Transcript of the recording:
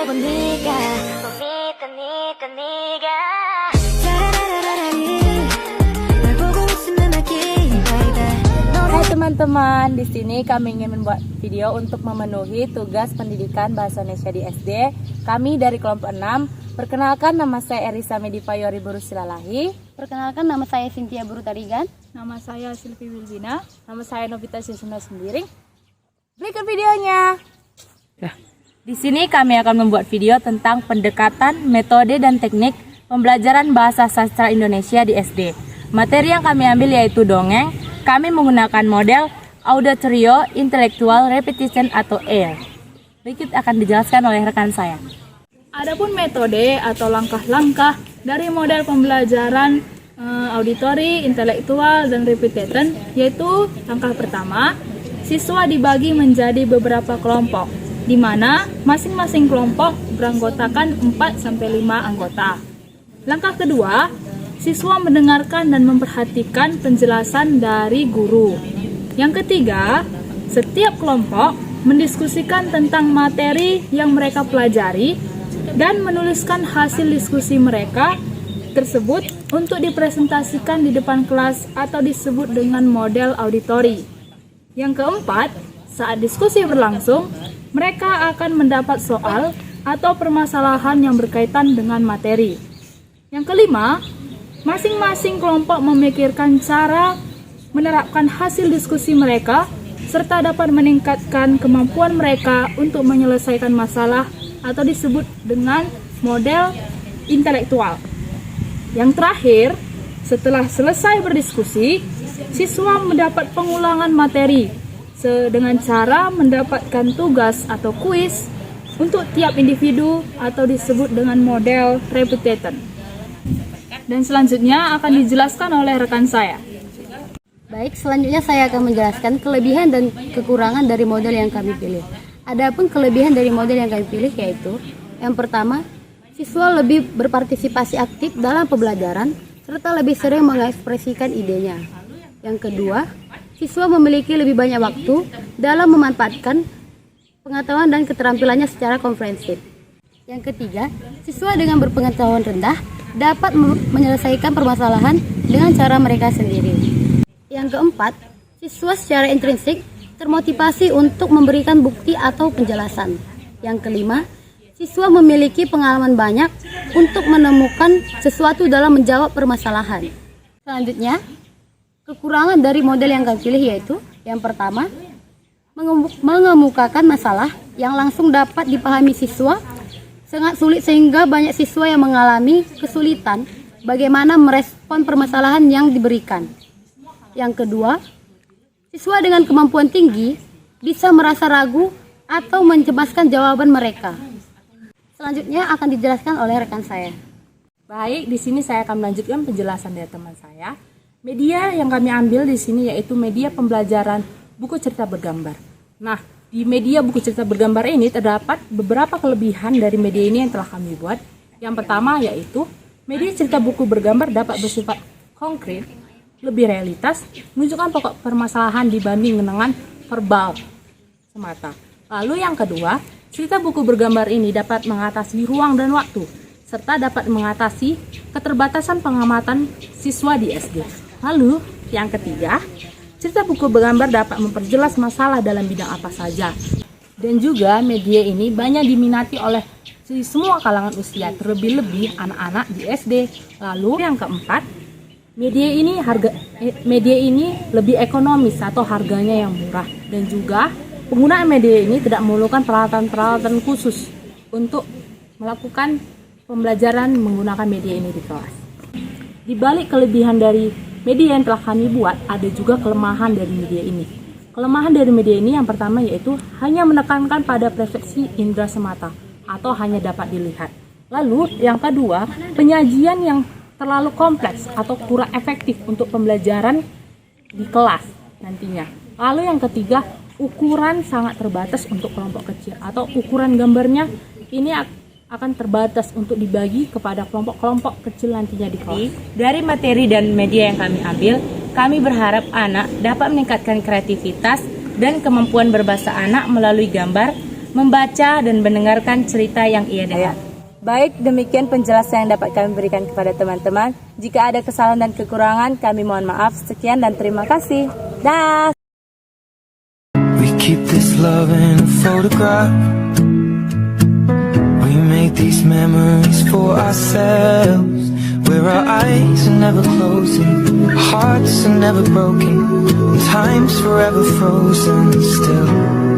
보려본 네가 bonita 네가 짜라라라라리 널 보고 있으면 makin baby. Hai teman-teman, di sini kami ingin membuat video untuk memenuhi tugas pendidikan Bahasa Indonesia di SD. Kami dari kelompok 6. Perkenalkan, nama saya Erisa Medipayori Burusilalahi. Perkenalkan, nama saya Cynthia Burutarigan. Nama saya Silvi Wilbina. Nama saya Novita Sisuna Sembiring. Berikut videonya. Di sini kami akan membuat video tentang pendekatan, metode, dan teknik pembelajaran bahasa sastra Indonesia di SD. Materi yang kami ambil yaitu dongeng. Kami menggunakan model Auditorio Intellectual Repetition atau AIR. Berikut akan dijelaskan oleh rekan saya. Adapun metode atau langkah-langkah dari model pembelajaran auditory, intelektual, dan repetition, yaitu langkah pertama, siswa dibagi menjadi beberapa kelompok, di mana masing-masing kelompok beranggotakan 4-5 anggota. Langkah kedua, siswa mendengarkan dan memperhatikan penjelasan dari guru. Yang ketiga, setiap kelompok mendiskusikan tentang materi yang mereka pelajari dan menuliskan hasil diskusi mereka tersebut untuk dipresentasikan di depan kelas atau disebut dengan model auditori. Yang keempat, saat diskusi berlangsung, mereka akan mendapat soal atau permasalahan yang berkaitan dengan materi. Yang kelima, masing-masing kelompok memikirkan cara menerapkan hasil diskusi mereka serta dapat meningkatkan kemampuan mereka untuk menyelesaikan masalah atau disebut dengan model intelektual. Yang terakhir, setelah selesai berdiskusi, siswa mendapat pengulangan materi dengan cara mendapatkan tugas atau kuis untuk tiap individu atau disebut dengan model repetition. Dan selanjutnya akan dijelaskan oleh rekan saya. Baik, selanjutnya saya akan menjelaskan kelebihan dan kekurangan dari model yang kami pilih. Adapun kelebihan dari model yang kami pilih yaitu, yang pertama, siswa lebih berpartisipasi aktif dalam pembelajaran serta lebih sering mengekspresikan idenya. Yang kedua, siswa memiliki lebih banyak waktu dalam memanfaatkan pengetahuan dan keterampilannya secara komprehensif. Yang ketiga, siswa dengan berpengetahuan rendah dapat menyelesaikan permasalahan dengan cara mereka sendiri. Yang keempat, siswa secara intrinsik termotivasi untuk memberikan bukti atau penjelasan. Yang kelima, siswa memiliki pengalaman banyak untuk menemukan sesuatu dalam menjawab permasalahan. Selanjutnya, kekurangan dari model yang kami pilih yaitu, yang pertama, mengemukakan masalah yang langsung dapat dipahami siswa sangat sulit sehingga banyak siswa yang mengalami kesulitan bagaimana merespon permasalahan yang diberikan. Yang kedua, siswa dengan kemampuan tinggi bisa merasa ragu atau mencemaskan jawaban mereka. Selanjutnya akan dijelaskan oleh rekan saya. Baik, di sini saya akan melanjutkan penjelasan dari teman saya. Media yang kami ambil di sini yaitu media pembelajaran buku cerita bergambar. Nah, di media buku cerita bergambar ini terdapat beberapa kelebihan dari media ini yang telah kami buat. Yang pertama yaitu media cerita buku bergambar dapat bersifat konkret, lebih realitas, menunjukkan pokok permasalahan dibanding dengan verbal semata. Lalu yang kedua, cerita buku bergambar ini dapat mengatasi ruang dan waktu, serta dapat mengatasi keterbatasan pengamatan siswa di SD. Lalu yang ketiga, cerita buku bergambar dapat memperjelas masalah dalam bidang apa saja. Dan juga media ini banyak diminati oleh semua kalangan usia, terlebih-lebih anak-anak di SD. Lalu yang keempat, media ini lebih ekonomis atau harganya yang murah, dan juga penggunaan media ini tidak memerlukan peralatan-peralatan khusus untuk melakukan pembelajaran menggunakan media ini di kelas. Di balik kelebihan dari media yang telah kami buat, ada juga kelemahan dari media ini. Kelemahan dari media ini yang pertama yaitu hanya menekankan pada persepsi indera semata atau hanya dapat dilihat. Lalu yang kedua, penyajian yang terlalu kompleks atau kurang efektif untuk pembelajaran di kelas nantinya. Lalu yang ketiga, ukuran sangat terbatas untuk kelompok kecil atau ukuran gambarnya ini akan terbatas untuk dibagi kepada kelompok-kelompok kecil nantinya di kelas. Dari materi dan media yang kami ambil, kami berharap anak dapat meningkatkan kreativitas dan kemampuan berbahasa anak melalui gambar membaca dan mendengarkan cerita yang ia dengar. Baik, demikian penjelasan yang dapat kami berikan kepada teman-teman. Jika ada kesalahan dan kekurangan, kami mohon maaf. Sekian dan terima kasih. Dah. We keep this love in a photograph. We make these memories for ourselves, where our eyes are never closing, our hearts are never broken, and time's forever frozen still.